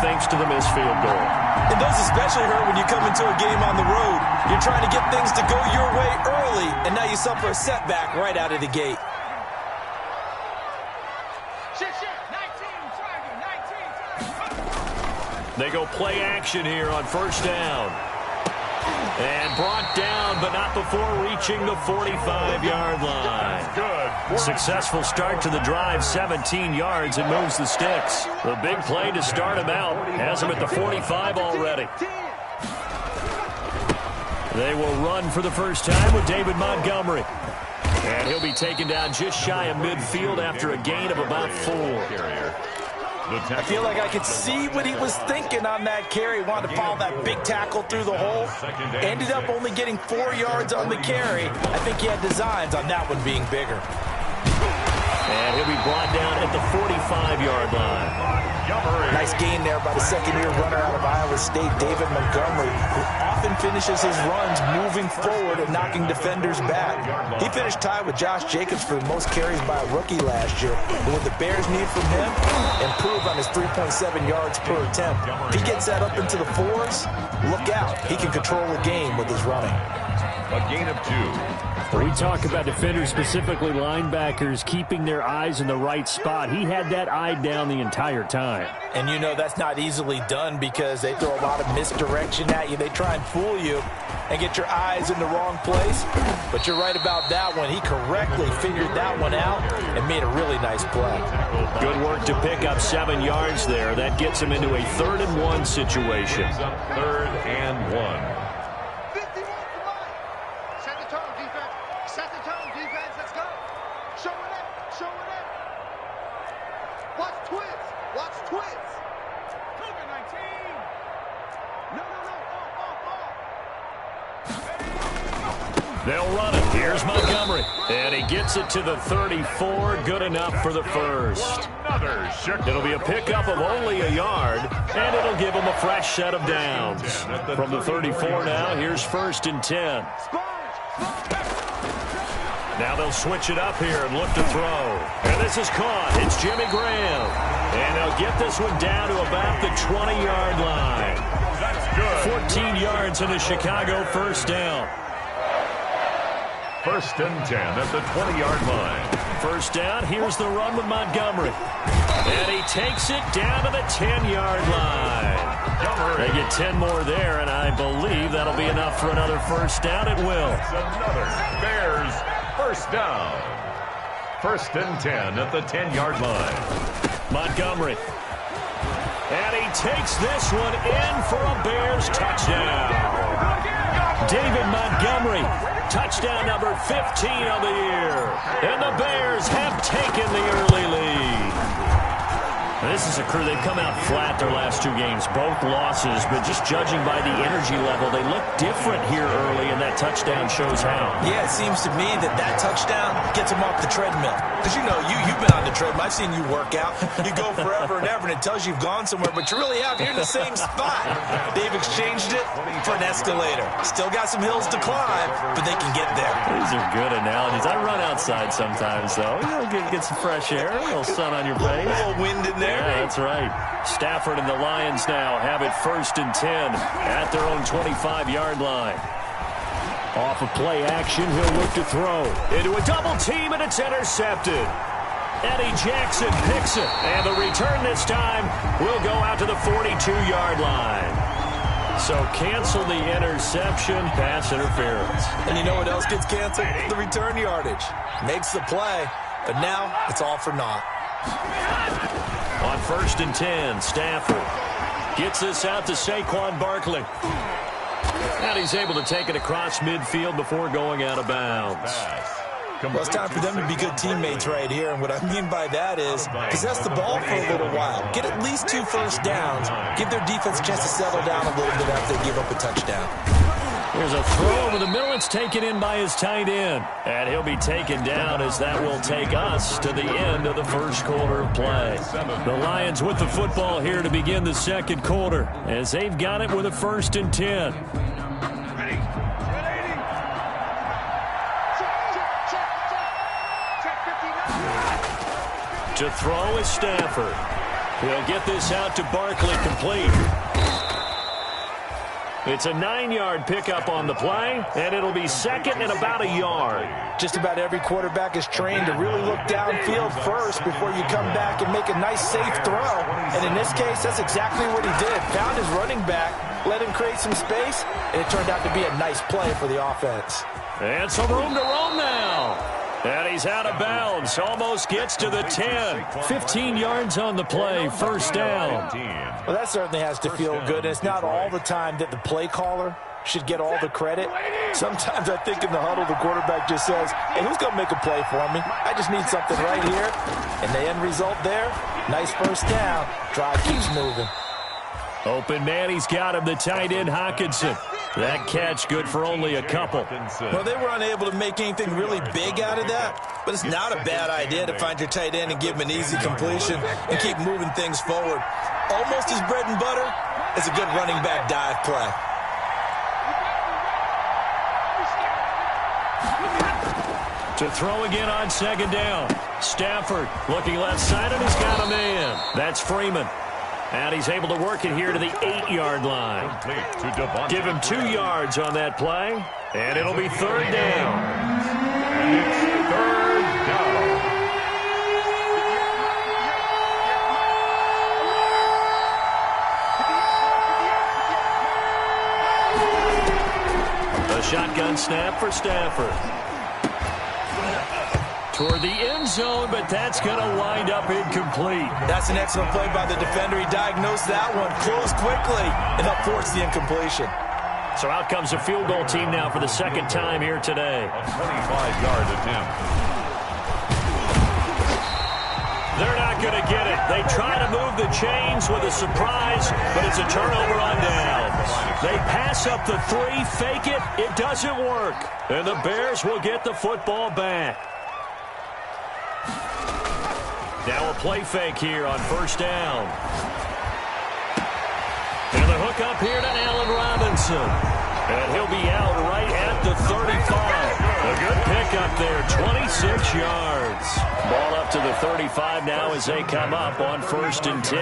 thanks to the missed field goal. And those especially hurt when you come into a game on the road. You're trying to get things to go your way early, and now you suffer a setback right out of the gate. They go play action here on first down. And brought down, but not before reaching the 45-yard line. Good. Successful start to the drive, 17 yards, and moves the sticks. The big play to start him out has him at the 45 already. They will run for the first time with David Montgomery. And he'll be taken down just shy of midfield after a gain of about 4. I feel like I could see what he was thinking on that carry. Wanted to follow that big tackle through the hole. Ended up only getting 4 yards on the carry. I think he had designs on that one being bigger. And he'll be brought down at the 45-yard line. Nice gain there by the second-year runner out of Iowa State, David Montgomery, who often finishes his runs moving forward and knocking defenders back. He finished tied with Josh Jacobs for the most carries by a rookie last year. But what the Bears need from him, improve on his 3.7 yards per attempt. If he gets that up into the 4s, look out. He can control the game with his running. A gain of 2. We talk about defenders, specifically linebackers, keeping their eyes in the right spot. He had that eye down the entire time. And you know that's not easily done because they throw a lot of misdirection at you. They try and fool you and get your eyes in the wrong place. But you're right about that one. He correctly figured that one out and made a really nice play. Good work to pick up 7 yards there. That gets him into a 3rd and 1 situation. 3rd and 1. They'll run it. Here's Montgomery. And he gets it to the 34. Good enough for the first. It'll be a pickup of only a yard, and it'll give him a fresh set of downs. From the 34 now, here's 1st and 10. Now they'll switch it up here and look to throw. And this is caught. It's Jimmy Graham. And they'll get this one down to about the 20-yard line. That's good. 14 yards in a Chicago first down. 1st and 10 at the 20-yard line. First down, here's the run with Montgomery. And he takes it down to the 10-yard line. They get 10 more there, and I believe that'll be enough for another first down. It will. Another Bears first down. 1st and 10 at the 10-yard line. Montgomery. And he takes this one in for a Bears touchdown. David Montgomery. Touchdown number 15 of the year. And the Bears have taken the early lead. This is a crew, they've come out flat their last 2 games, both losses, but just judging by the energy level, they look different here early, and that touchdown shows how. Yeah, it seems to me that touchdown gets them off the treadmill. Because, you know, you've been on the treadmill. I've seen you work out. You go forever and ever, and it tells you you've gone somewhere, but you really have. You're in the same spot. They've exchanged it for an escalator. Still got some hills to climb, but they can get there. These are good analogies. I run outside sometimes, though. You know, get some fresh air, a little sun on your face. A little wind in there. Yeah, that's right. Stafford and the Lions now have it 1st and 10 at their own 25-yard line. Off of play action, he'll look to throw into a double team, and it's intercepted. Eddie Jackson picks it, and the return this time will go out to the 42-yard line. So cancel the interception, pass interference. And you know what else gets canceled? The return yardage. Makes the play, but now it's all for naught. On 1st and 10, Stafford gets this out to Saquon Barkley. And he's able to take it across midfield before going out of bounds. Well, it's time for them to be good teammates right here. And what I mean by that is possess the ball for a little while. Get at least 2 first downs. Give their defense a chance to settle down a little bit after they give up a touchdown. There's a throw over the middle. It's taken in by his tight end. And he'll be taken down as that will take us to the end of the first quarter of play. The Lions with the football here to begin the second quarter as they've got it with a 1st and 10. To throw is Stafford. He'll get this out to Barkley, complete. It's a 9-yard pickup on the play, and it'll be second and about a yard. Just about every quarterback is trained to really look downfield first before you come back and make a nice, safe throw. And in this case, that's exactly what he did. Found his running back, let him create some space, and it turned out to be a nice play for the offense. And some room to roam now. And he's out of bounds. Almost gets to the 10. 15 yards on the play. First down. Well, that certainly has to feel good. And it's not all the time that the play caller should get all the credit. Sometimes I think in the huddle, the quarterback just says, hey, who's going to make a play for me? I just need something right here. And the end result there, nice first down. Drive keeps moving. Open man, he's got him, the tight end, Hockenson. That catch good for only a couple. Well, they were unable to make anything really big out of that, but it's not a bad idea to find your tight end and give him an easy completion and keep moving things forward. Almost his bread and butter is a good running back dive play. To throw again on second down. Stafford looking left side, and he's got a man. That's Freeman. And he's able to work it here to the 8-yard line. Give him 2 yards on that play, and it'll be third down. And it's third down. A shotgun snap for Stafford. Toward the end zone, but that's going to wind up incomplete. That's an excellent play by the defender. He diagnosed that one, closed quickly, and that forced the incompletion. So out comes a field goal team now for the second time here today. A 25-yard attempt. They're not going to get it. They try to move the chains with a surprise, but it's a turnover on downs. They pass up the 3, fake it. It doesn't work. And the Bears will get the football back. Now a play fake here on first down. And the hook up here to Allen Robinson. And he'll be out right at the 35. A good pickup there, 26 yards. Ball up to the 35 now as they come up on first and 10.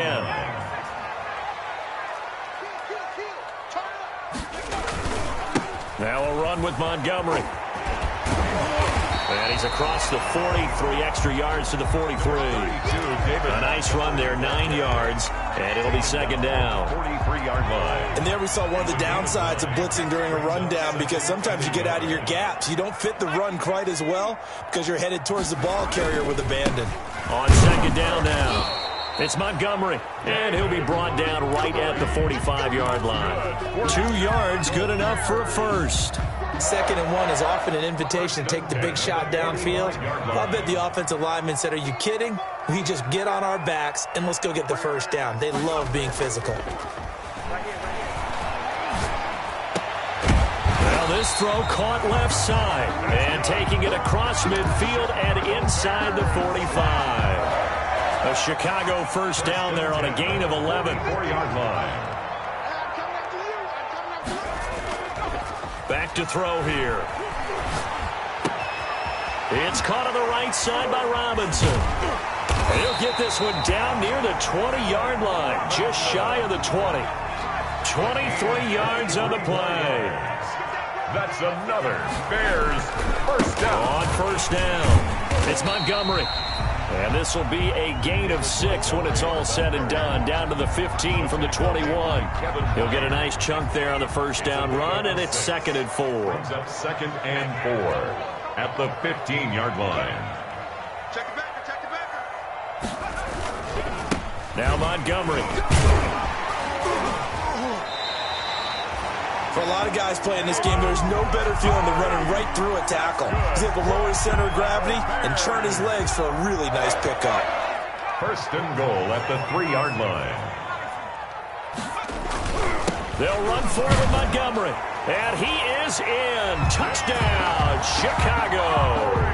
Now a run with Montgomery. And he's across the 40, 3 extra yards to the 43. A nice run there, 9 yards, and it'll be second down. 43-yard line. And there we saw one of the downsides of blitzing during a rundown, because sometimes you get out of your gaps. You don't fit the run quite as well because you're headed towards the ball carrier with abandon. On second down now, it's Montgomery, and he'll be brought down right at the 45-yard line. 2 yards, good enough for a first. Second and 1 is often an invitation to take the big shot downfield. I'll bet the offensive lineman said, are you kidding? We just get on our backs and let's go get the first down. They love being physical. Well, this throw caught left side, and taking it across midfield and inside the 45. A Chicago first down there on a gain of 11. 4-yard line. Back to throw here. It's caught on the right side by Robinson. He'll get this one down near the 20-yard line, just shy of the 20. 23 yards on the play. That's another Bears first down. On first down, it's Montgomery. And this will be a gain of 6 when it's all said and done. Down to the 15 from the 21. He'll get a nice chunk there on the first down run, and it's second and 4. Brings up second and 4 at the 15-yard line. Check it back. Now Montgomery. For a lot of guys playing this game, there's no better feeling than running right through a tackle. He's able to lower his center of gravity and turn his legs for a really nice pickup. First and goal at the 3-yard line. They'll run forward with Montgomery. And he is in. Touchdown, Chicago.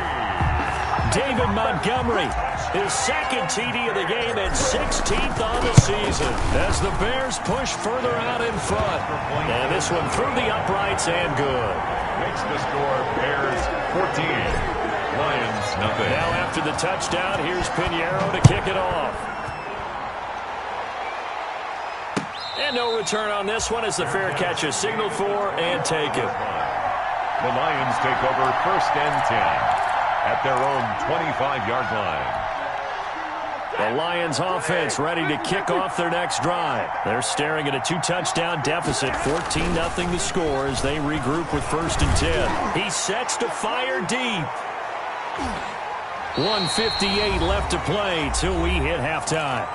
David Montgomery, his second TD of the game and 16th on the season as the Bears push further out in front. And this one through the uprights and good. Makes the score Bears 14, Lions nothing. Now after the touchdown, here's Pinheiro to kick it off. And no return on this one as the fair catch is signaled for and taken. The Lions take over 1st and 10 at their own 25-yard line. The Lions offense ready to kick off their next drive. They're staring at a 2-touchdown deficit, 14-0 the score as they regroup with 1st and 10. He sets to fire deep. 1:58 left to play till we hit halftime.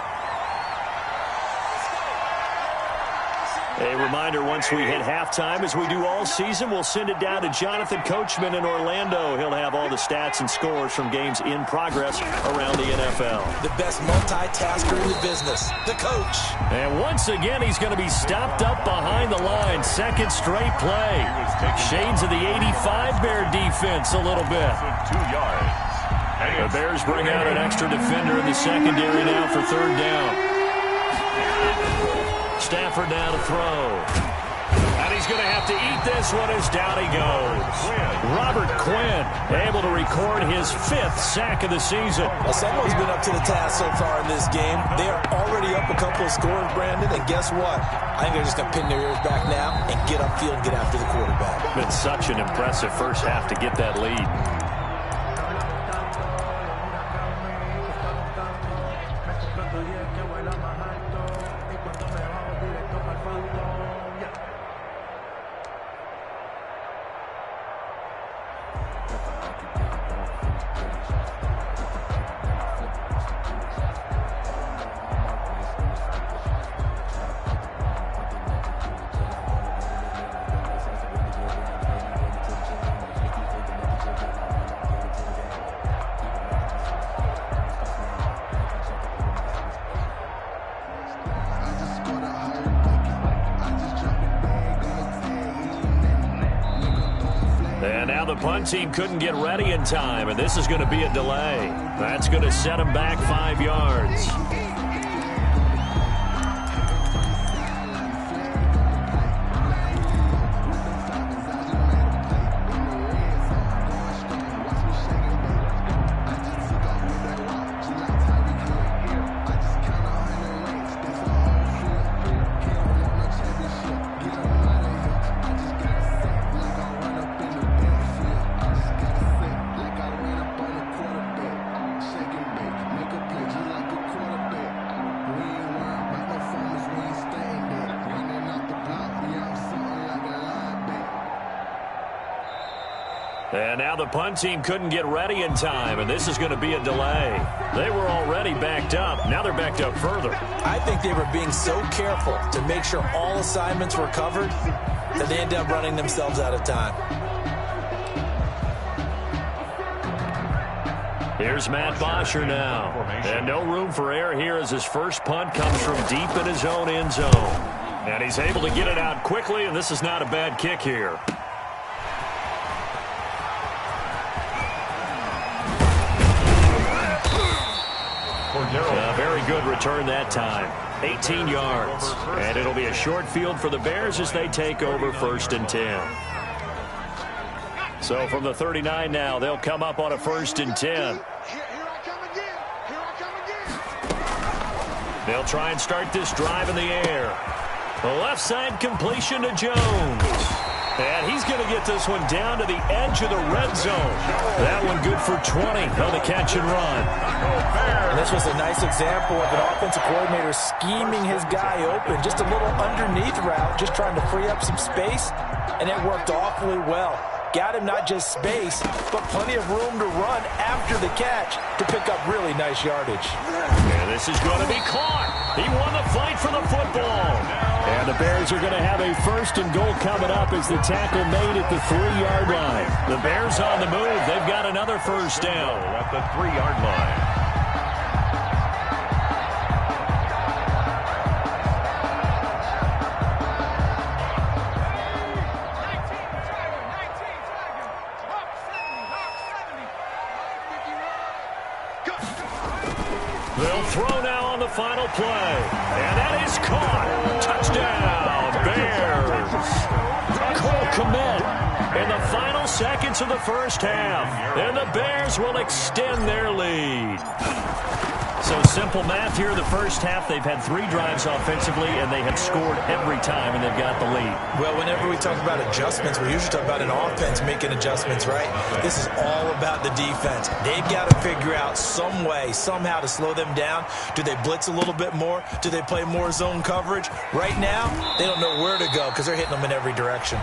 A reminder, once we hit halftime, as we do all season, we'll send it down to Jonathan Coachman in Orlando. He'll have all the stats and scores from games in progress around the NFL. The best multitasker in the business, the coach. And once again, he's going to be stopped up behind the line. Second straight play. Shades of the 85 Bear defense a little bit. 2 yards. The Bears bring out an extra defender in the secondary now for 3rd down. Stafford now to throw. And he's going to have to eat this one as down he goes. Robert Quinn able to record his 5th sack of the season. Someone's been up to the task so far in this game. They are already up a couple of scores, Brandon, and guess what? I think they're just going to pin their ears back now and get upfield and get after the quarterback. Been such an impressive first half to get that lead. The punt team couldn't get ready in time, and this is going to be a delay. That's going to set them back 5 yards. And now the punt team couldn't get ready in time, and this is going to be a delay. They were already backed up. Now they're backed up further. I think they were being so careful to make sure all assignments were covered that they ended up running themselves out of time. Here's Matt Bosher now. And no room for error here as his first punt comes from deep in his own end zone. And he's able to get it out quickly, and this is not a bad kick here. A very good return that time. 18 yards. And it'll be a short field for the Bears as they take over 1st and 10. So from the 39 now, they'll come up on a 1st and 10. They'll try and start this drive in the air. The left side completion to Jones. And he's going to get this one down to the edge of the red zone. That one good for 20 on the catch and run. And this was a nice example of an offensive coordinator scheming his guy open. Just a little underneath route, just trying to free up some space, and it worked awfully well. Got him not just space, but plenty of room to run after the catch to pick up really nice yardage. And this is going to be caught. He won the fight for the football. And the Bears are going to have a 1st and goal coming up as the tackle made at the 3-yard line. The Bears on the move. They've got another 1st down. At the 3-yard line. They'll throw now on the final play. And that is caught. Touchdown, Bears. Cole Kmet in the final seconds of the first half. And the Bears will extend their lead. So simple math here in the first half. They've had 3 drives offensively, and they have scored every time, and they've got the lead. Well, whenever we talk about adjustments, we usually talk about an offense making adjustments, right? This is all about the defense. They've got to figure out some way, somehow to slow them down. Do they blitz a little bit more? Do they play more zone coverage? Right now, they don't know where to go because they're hitting them in every direction.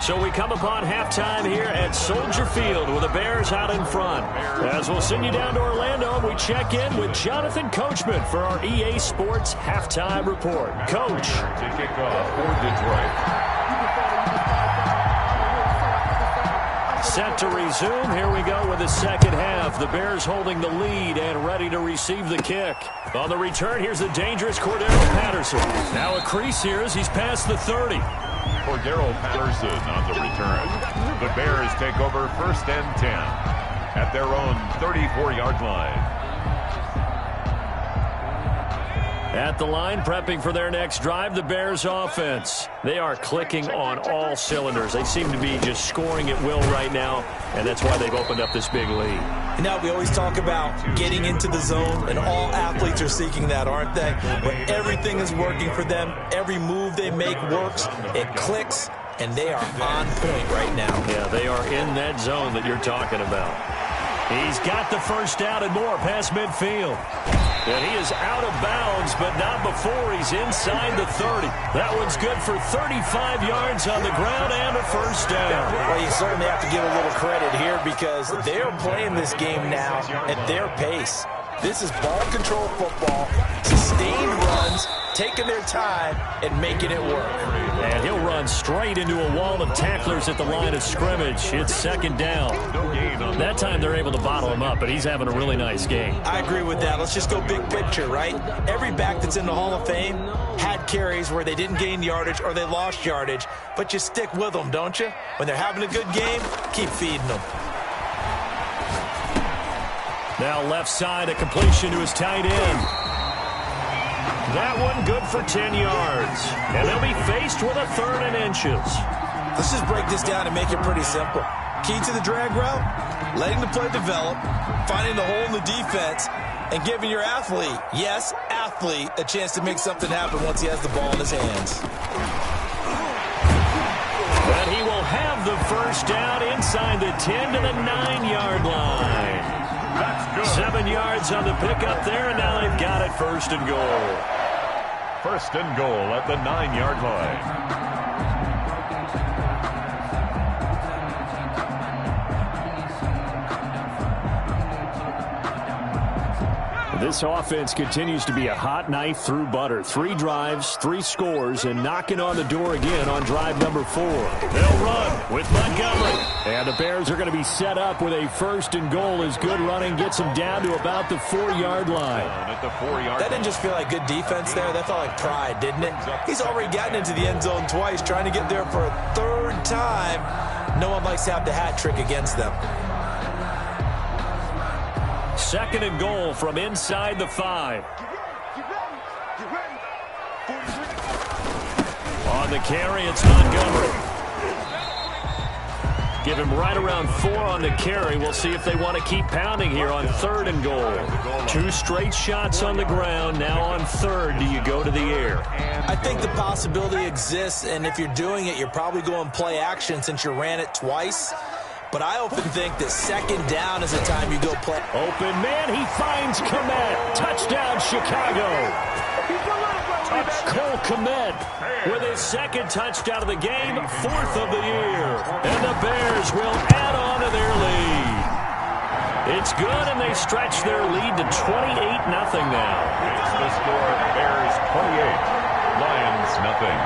So we come upon halftime here at Soldier Field with the Bears out in front. As we'll send you down to Orlando, we check in with Jonathan Coachman for our EA Sports Halftime Report. Coach. To kick off for Detroit. Set to resume. Here we go with the second half. The Bears holding the lead and ready to receive the kick. On the return, here's the dangerous Cordero Patterson. Now a crease here as he's past the 30. Cordero Patterson on the return. The Bears take over 1st and 10 at their own 34-yard line. At the line, prepping for their next drive, the Bears offense. They are clicking on all cylinders. They seem to be just scoring at will right now, and that's why they've opened up this big lead. Now, we always talk about getting into the zone, and all athletes are seeking that, aren't they? But everything is working for them. Every move they make works. It clicks, and they are on point right now. Yeah, they are in that zone that you're talking about. He's got the first down and more past midfield. And he is out of bounds, but not before he's inside the 30. That one's good for 35 yards on the ground and a first down. Well, you certainly have to give a little credit here because they're playing this game now at their pace. This is ball control football, sustained runs, taking their time and making it work. And he'll run straight into a wall of tacklers at the line of scrimmage. It's second down. That time they're able to bottle him up, but he's having a really nice game. I agree with that. Let's just go big picture, right? Every back that's in the Hall of Fame had carries where they didn't gain yardage or they lost yardage, but you stick with them, don't you? When they're having a good game, keep feeding them. Now left side, a completion to his tight end. That one good for 10 yards. And they'll be faced with a 3rd and inches. Let's just break this down and make it pretty simple. Key to the drag route, letting the play develop, finding the hole in the defense, and giving your athlete, yes, athlete, a chance to make something happen once he has the ball in his hands. And he will have the first down inside the 10 to the 9-yard line. That's good. 7 yards on the pickup there, and now they've got it 1st and goal. 1st and goal at the 9-yard line. This offense continues to be a hot knife through butter. 3 drives, 3 scores, and knocking on the door again on drive number 4. They'll run with Montgomery. And the Bears are going to be set up with a 1st and goal as good running gets them down to about the 4-yard line. At the 4-yard That didn't just feel like good defense there. That felt like pride, didn't it? He's already gotten into the end zone twice, trying to get there for a 3rd time. No one likes to have the hat trick against them. 2nd and goal from inside the 5. On the carry, it's Montgomery. Give him right around 4 on the carry. We'll see if they want to keep pounding here on 3rd and goal. 2 straight shots on the ground. Now on 3rd, do you go to the air? I think the possibility exists, and if you're doing it, you're probably going play action since you ran it twice. But I often think that 2nd down is the time you go play. Open man, he finds Kmet. Touchdown, Chicago. Cole Kmet with his 2nd touchdown of the game, 4th of the year. And the Bears will add on to their lead. It's good, and they stretch their lead to 28-0 now. It's the score, Bears 28, Lions nothing.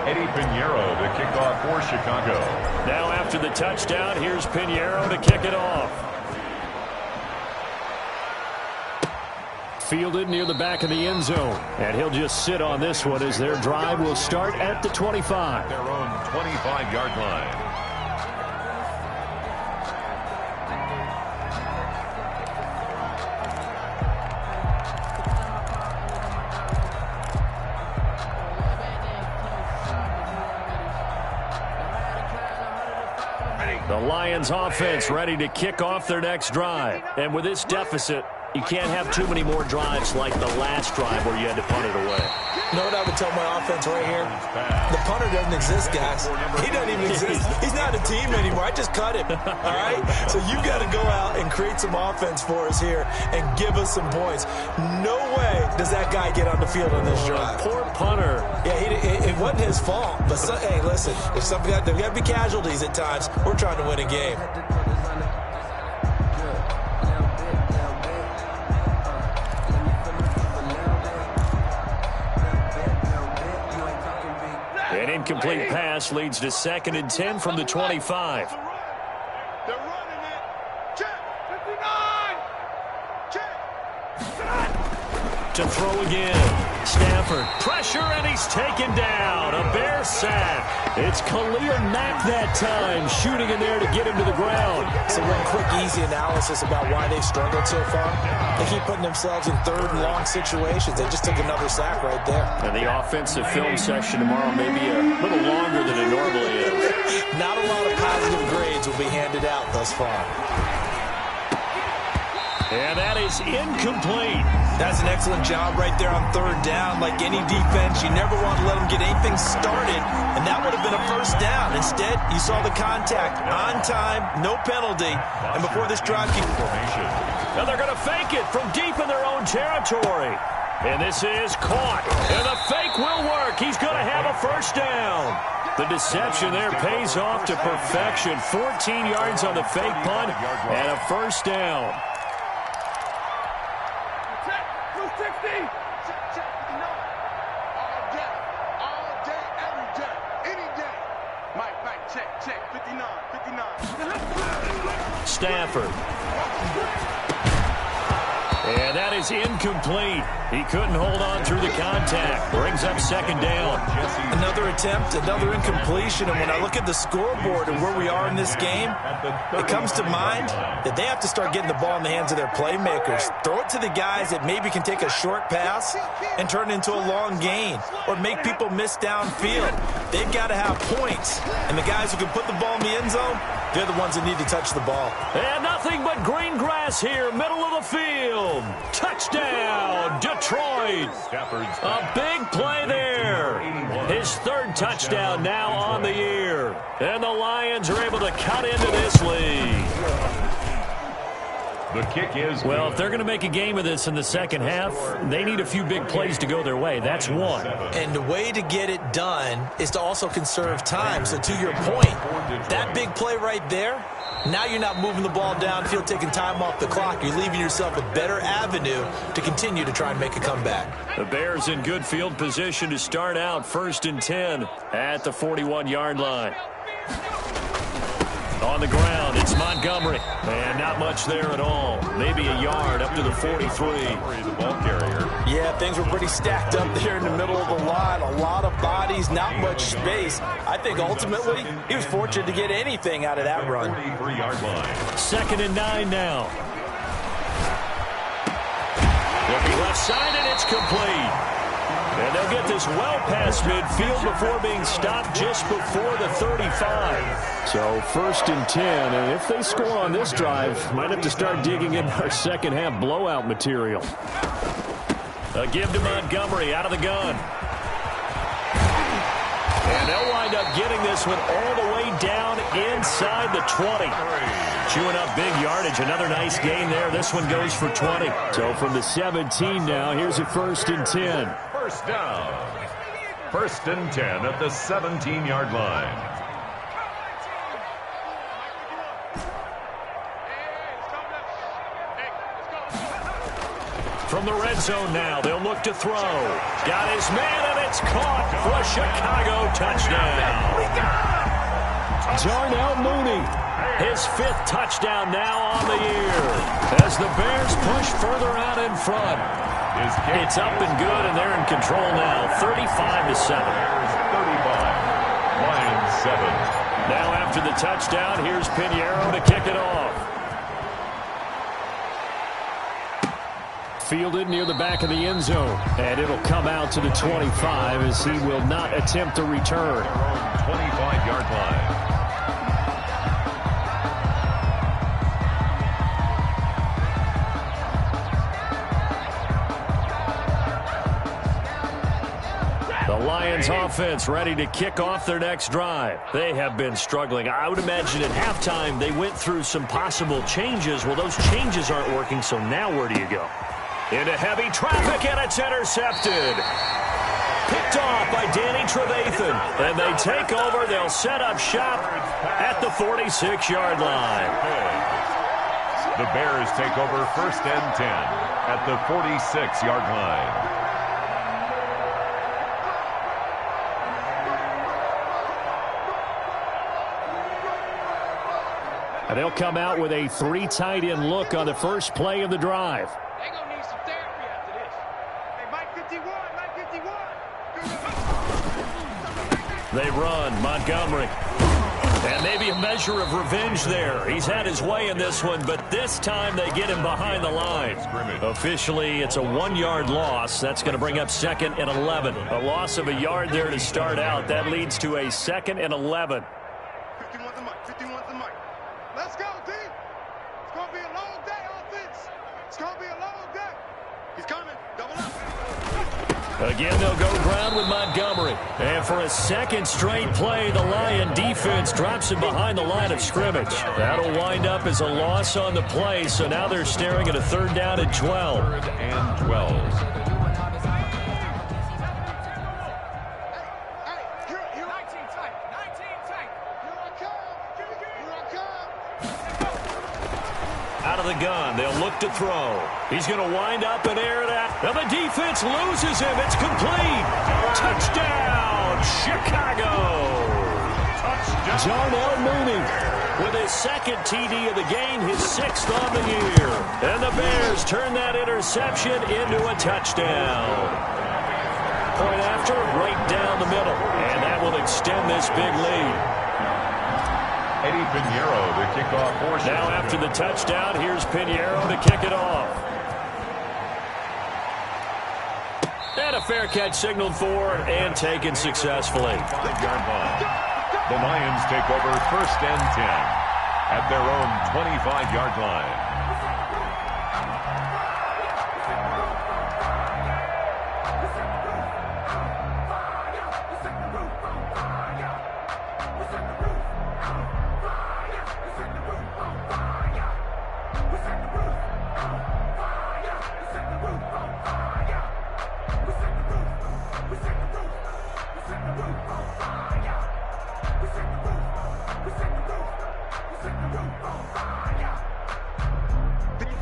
Eddie Pinheiro to kick off for Chicago. Now after the touchdown, here's Pinheiro to kick it off. Fielded near the back of the end zone. And he'll just sit on this one as their drive will start at the 25. Their own 25-yard line. Lions offense ready to kick off their next drive. And with this deficit, you can't have too many more drives like the last drive where you had to punt it away. You know what I would tell my offense right here? The punter doesn't exist, guys. He doesn't even exist. He's not a team anymore. I just cut him, all right? So you've got to go out and create some offense for us here and give us some points. No way does that guy get on the field on this drive. Poor punter. Yeah, it wasn't his fault. But, hey, listen, there's got to be casualties at times. We're trying to win a game. An incomplete pass leads to 2nd and 10 from the 25. They're running it. Check. 59. Check. To throw again. Stafford, pressure, and he's taken down. A Bear sack. It's Khalil Mack that time, shooting in there to get him to the ground. So one quick, easy analysis about why they've struggled so far. They keep putting themselves in 3rd and long situations. They just took another sack right there. And the offensive film session tomorrow may be a little longer than it normally is. Not a lot of positive grades will be handed out thus far. And that is incomplete. That's an excellent job right there on 3rd down. Like any defense, you never want to let them get anything started, and that would have been a 1st down. Instead, you saw the contact on time, no penalty, and before this drive can... Now they're going to fake it from deep in their own territory. And this is caught. And the fake will work. He's going to have a 1st down. The deception there pays off to perfection. 14 yards on the fake punt and a 1st down. Stafford. And that is incomplete. He couldn't hold on through the contact. Brings up 2nd down. Another attempt, another incompletion. And when I look at the scoreboard and where we are in this game, it comes to mind that they have to start getting the ball in the hands of their playmakers. Throw it to the guys that maybe can take a short pass and turn it into a long gain or make people miss downfield. They've got to have points. And the guys who can put the ball in the end zone, they're the ones that need to touch the ball. And nothing but green grass here, middle of the field. Touchdown, Detroit. A big play there. His 3rd touchdown now on the year. And the Lions are able to cut into this lead. The kick is... Well, if they're going to make a game of this in the 2nd half, they need a few big plays to go their way. That's one. And the way to get it done is to also conserve time. So to your point, that big play right there, now you're not moving the ball downfield, taking time off the clock. You're leaving yourself a better avenue to continue to try and make a comeback. The Bears in good field position to start out 1st and 10 at the 41-yard line. On the ground, it's Montgomery. And not much there at all. Maybe a yard up to the 43. The ball carrier. Yeah, things were pretty stacked up there in the middle of the line. A lot of bodies, not much space. I think ultimately he was fortunate to get anything out of that run. 43-yard line. 2nd and 9 now. They'll be left side, and it's complete. And they'll get this well past midfield before being stopped just before the 35. So 1st and 10, and if they score on this drive, might have to start digging in our 2nd half blowout material. A give to Montgomery out of the gun. And they'll wind up getting this one all the way down inside the 20. Chewing up big yardage. Another nice gain there. This one goes for 20. So from the 17 now, here's a 1st and 10. 1st down. 1st and 10 at the 17-yard line. From the red zone now, they'll look to throw. Got his man, and it's caught for a Chicago touchdown. Darnell Mooney, his 5th touchdown now on the year. As the Bears push further out in front. It's up and good, and they're in control now, 35-7. 35. Lions 7. Now after the touchdown, here's Pinheiro to kick it off. Fielded near the back of the end zone, and it'll come out to the 25 as he will not attempt a return. 25-yard line. Lions offense ready to kick off their next drive. They have been struggling. I would imagine at halftime they went through some possible changes. Well, those changes aren't working, so now where do you go? Into heavy traffic, and it's intercepted. Picked off by Danny Trevathan. And they take over. They'll set up shop at the 46-yard line. The Bears take over 1st and 10 at the 46-yard line. And they'll come out with a 3 tight end look on the first play of the drive. They're going to need some therapy after this. Hey, Mike 51, Mike 51. They run, Montgomery. And maybe a measure of revenge there. He's had his way in this one, but this time they get him behind the line. Officially, it's a 1-yard loss. That's going to bring up 2nd and 11. A loss of a yard there to start out. That leads to a 2nd and 11. 51's the Mike, 51's the Mike. Let's go, D. It's going to be a long day, offense. It's going to be a long day. He's coming. Double up. Again, they'll go ground with Montgomery. And for a second straight play, the Lion defense drops him behind the line of scrimmage. That'll wind up as a loss on the play, so now they're staring at a 3rd down and 12. 3rd and 12. Out of the gun, they'll look to throw. He's going to wind up and air it out. Now the defense loses him. It's complete. Touchdown, Chicago. Darnell Mooney with his 2nd TD of the game, his 6th on the year. And the Bears turn that interception into a touchdown. Point after, right down the middle. And that will extend this big lead. Eddie Pinheiro to kick off portion. Now after the touchdown, here's Pinheiro to kick it off. And a fair catch signaled for and taken successfully. 5-yard line. The Lions take over 1st and 10 at their own 25-yard line.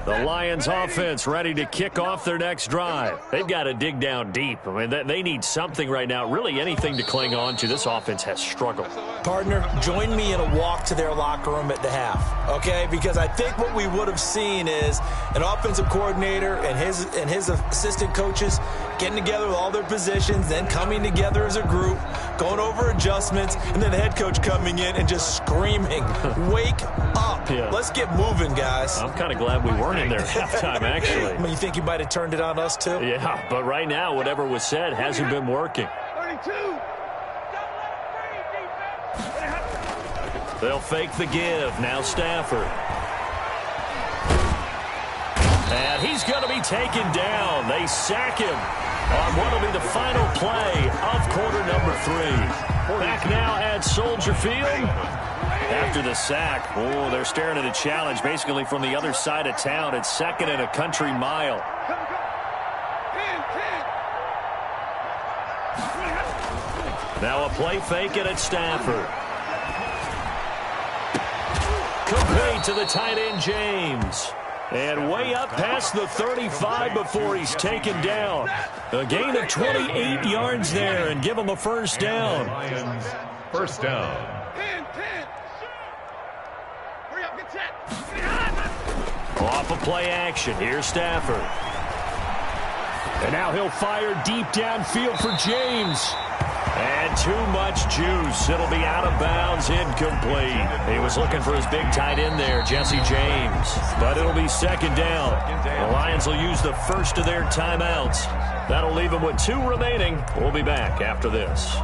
The Lions offense ready to kick off their next drive. They've got to dig down deep. I mean, they need something right now, really anything to cling on to. This offense has struggled. Partner, join me in a walk to their locker room at the half, okay? Because I think what we would have seen is an offensive coordinator and his assistant coaches getting together with all their positions, then coming together as a group, going over adjustments, and then the head coach coming in and just screaming, wake up. Yeah. Let's get moving, guys. I'm kind of glad we weren't in there at halftime, actually. I mean, you think you might have turned it on us, too? Yeah, but right now, whatever was said hasn't been working. 32. They'll fake the give. Now Stafford. And he's going to be taken down. They sack him on what will be the final play of quarter number 3. Back now at Soldier Field. After the sack, oh, they're staring at a challenge basically from the other side of town. It's 2nd and a country mile. Now a play fake it at Stafford. Complete to the tight end, James. And way up past the 35 before he's taken down. A gain of 28 yards there and give him a 1st down. Lions, 1st down. Off of play action. Here's Stafford. And now he'll fire deep downfield for James. And too much juice. It'll be out of bounds, incomplete. He was looking for his big tight end there, Jesse James. But it'll be 2nd down. The Lions will use the first of their timeouts. That'll leave them with 2 remaining. We'll be back after this.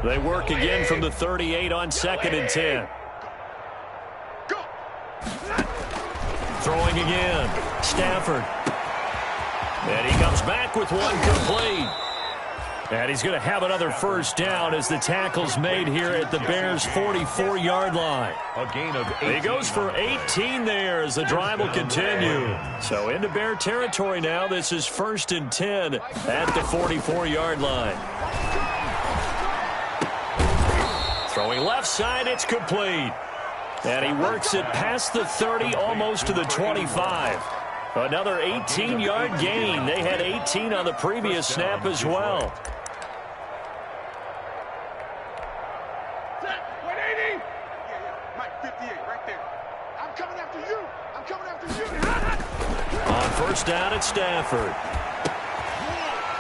They work again from the 38 on 2nd and 10. Throwing again. Stafford. And he comes back with one complete. And he's going to have another first down as the tackle's made here at the Bears' 44-yard line. A gain of 18. He goes for 18 there as the drive will continue. So into Bear territory now. This is 1st and 10 at the 44-yard line. Throwing left side, it's complete. And he works it past the 30, almost to the 25. Another 18-yard gain. They had 18 on the previous snap as well. On first down, it's Stafford.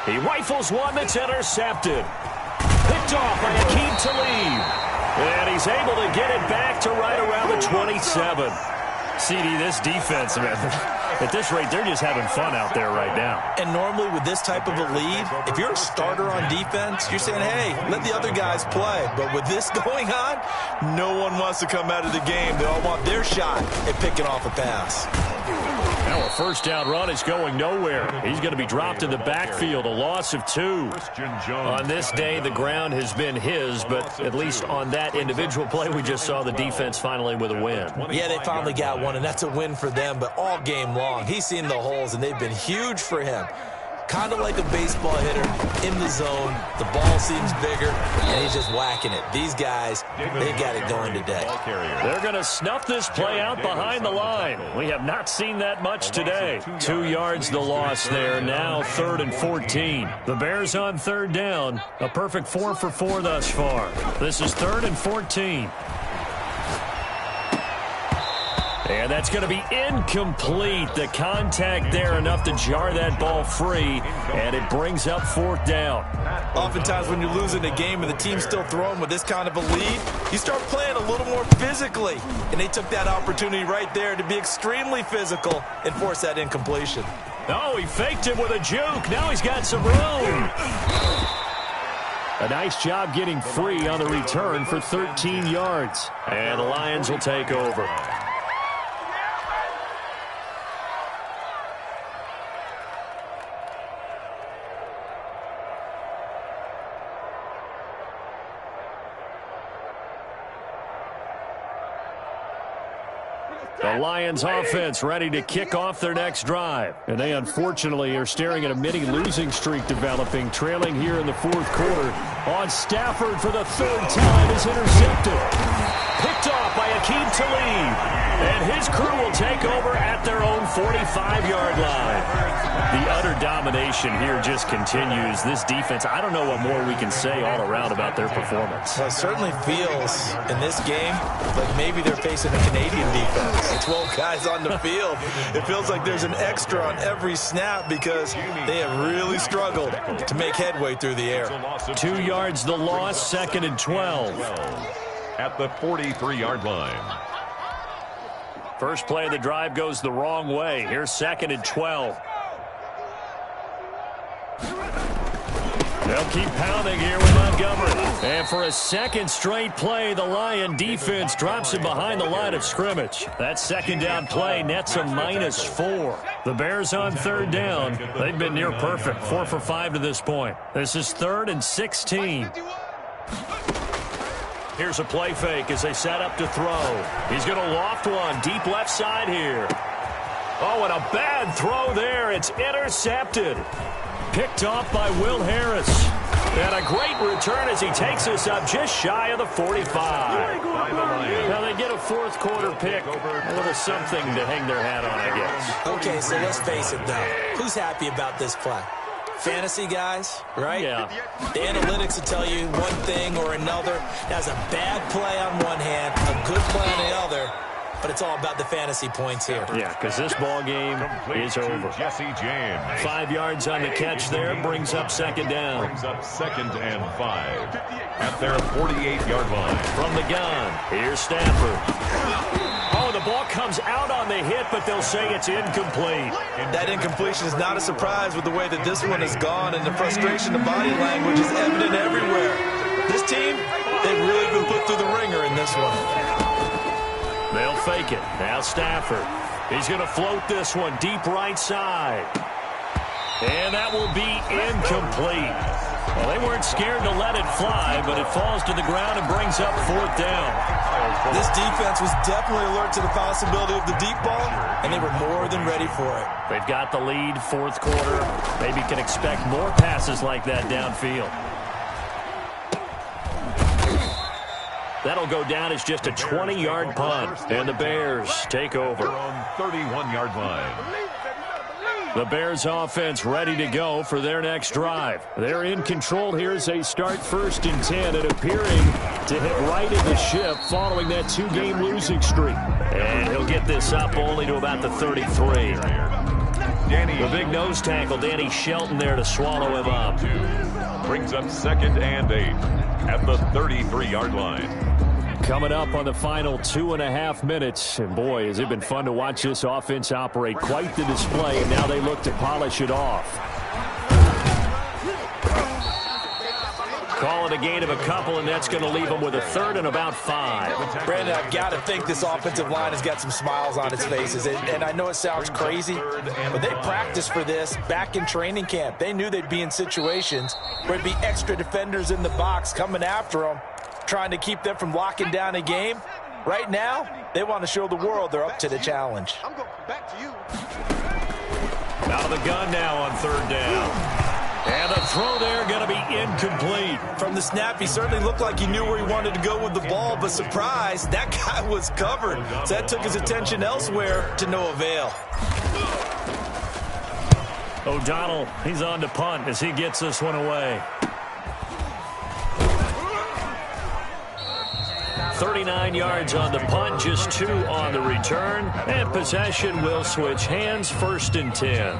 He rifles one that's intercepted. Picked off by Akeem Talib. And he's able to get it back to right around the 27. CD, this defense, man, at this rate, they're just having fun out there right now. And normally with this type of a lead, if you're a starter on defense, you're saying, hey, let the other guys play. But with this going on, no one wants to come out of the game. They all want their shot at picking off a pass. Now a first down run is going nowhere. He's going to be dropped in the backfield, a loss of 2. On this day, the ground has been his, but at least on that individual play, we just saw the defense finally with a win. Yeah, they finally got one, and that's a win for them, but all game long, he's seen the holes, and they've been huge for him. Kind of like a baseball hitter in the zone. The ball seems bigger, and he's just whacking it. These guys, they got it going today. They're going to snuff this play out behind the line. We have not seen that much today. 2 yards the loss there. Now 3rd and 14. The Bears on 3rd down. A perfect 4 for 4 thus far. This is 3rd and 14. And that's going to be incomplete. The contact there enough to jar that ball free, and it brings up 4th down. Oftentimes when you're losing a game and the team's still throwing with this kind of a lead, you start playing a little more physically. And they took that opportunity right there to be extremely physical and force that incompletion. Oh, he faked it with a juke. Now he's got some room. A nice job getting free on the return for 13 yards. And the Lions will take over. The Lions offense ready to kick off their next drive. And they unfortunately are staring at a mini losing streak developing, trailing here in the 4th quarter. On Stafford for the 3rd time is intercepted. Picked off by Akeem Talib. And his crew will take over at their own 45-yard line. The utter domination here just continues. This defense, I don't know what more we can say all around about their performance. Well, it certainly feels in this game like maybe they're facing a Canadian defense. 12 guys on the field. It feels like there's an extra on every snap because they have really struggled to make headway through the air. 2 yards the loss, 2nd and 12. At the 43-yard line. First play of the drive goes the wrong way. Here's 2nd and 12. They'll keep pounding here with Montgomery. And for a second straight play, the Lion defense drops him behind the line of scrimmage. That 2nd down play nets a -4. The Bears on 3rd down. They've been near perfect, 4 for 5 to this point. This is 3rd and 16. Here's a play fake as they set up to throw. He's going to loft one deep left side here. Oh, and a bad throw there. It's intercepted. Picked off by Will Harris. And a great return as he takes us up just shy of the 45. Now they get a 4th quarter pick. A little something to hang their hat on, I guess. Okay, so let's face it, though. Who's happy about this play? Fantasy guys, right? Yeah. The analytics will tell you one thing or another. That's a bad play on one hand, a good play on the other. But it's all about the fantasy points here. Yeah, because this ball game is over. Jesse James. 5 yards on the catch there, brings up 2nd down. Brings up 2nd and 5 at their 48-yard line. From the gun, here's Stafford. Oh, the ball comes out on the hit, but they'll say it's incomplete. That incompletion is not a surprise with the way that this one has gone, and the frustration, the body language is evident everywhere. This team, they've really been put through the ringer in this one. They'll fake it. Now Stafford. He's going to float this one deep right side. And that will be incomplete. Well, they weren't scared to let it fly, but it falls to the ground and brings up 4th down. This defense was definitely alert to the possibility of the deep ball, and they were more than ready for it. They've got the lead, 4th quarter. Maybe can expect more passes like that downfield. That'll go down as just a 20-yard punt, and the Bears take over. On 31-yard line. The Bears offense ready to go for their next drive. They're in control here as they start 1st and 10 and appearing to hit right in the ship following that 2-game losing streak. And he'll get this up only to about the 33. The big nose tackle, Danny Shelton, there to swallow him up. Brings up 2nd and 8 at the 33-yard line. Coming up on the final 2.5 minutes. And boy, has it been fun to watch this offense operate. Quite the display. And now they look to polish it off. Call it a gain of a couple, and that's going to leave them with a 3rd and about 5. Brandon, I've got to think this offensive line has got some smiles on its faces. And I know it sounds crazy, but they practiced for this back in training camp. They knew they'd be in situations where there'd be extra defenders in the box coming after them, trying to keep them from locking down a game. Right now, they want to show the world they're up to the challenge. I'm going back to you. Out of the gun now on 3rd down. And the throw there going to be incomplete. From the snap, he certainly looked like he knew where he wanted to go with the ball, but surprise, that guy was covered. So that took his attention elsewhere to no avail. O'Donnell, he's on to punt as he gets this one away. 39 yards on the punt, just 2 on the return. And possession will switch hands, 1st and 10.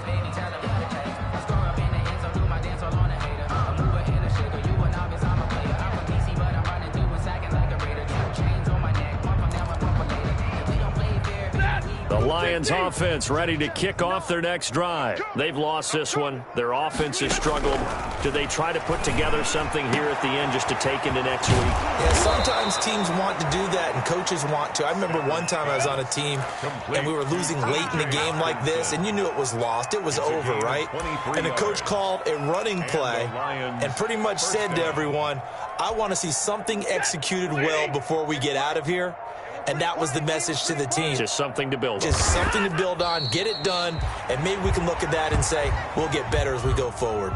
The Lions offense ready to kick off their next drive. They've lost this one. Their offense has struggled. Do they try to put together something here at the end just to take into next week? Yeah, sometimes teams want to do that and coaches want to. I remember one time I was on a team and we were losing late in a game like this, and you knew it was lost. It was over, right? And the coach called a running play and pretty much said to everyone, I want to see something executed well before we get out of here. And that was the message to the team. Just something to build on. Just something to build on, get it done, and maybe we can look at that and say, we'll get better as we go forward.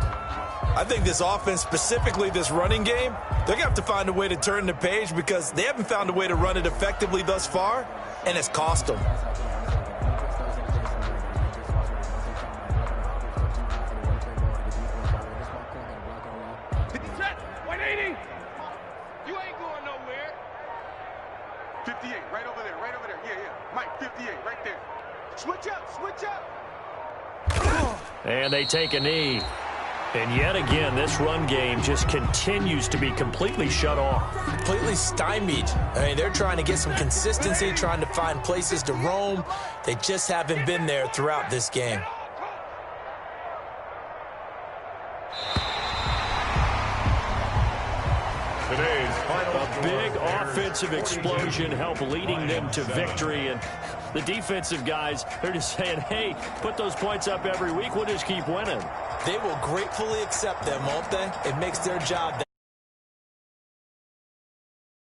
I think this offense, specifically this running game, they're going to have to find a way to turn the page because they haven't found a way to run it effectively thus far, and it's cost them. Set, 180. You ain't going nowhere. 58, right over there. Yeah. Mike, 58, right there. Switch up. And they take a knee. And yet again, this run game just continues to be completely shut off. Completely stymied. I mean, they're trying to get some consistency, trying to find places to roam. They just haven't been there throughout this game. Today's final A big offensive explosion helped leading them to victory. And the defensive guys, they're just saying, hey, put those points up every week. We'll just keep winning. They will gratefully accept them, won't they? It makes their job that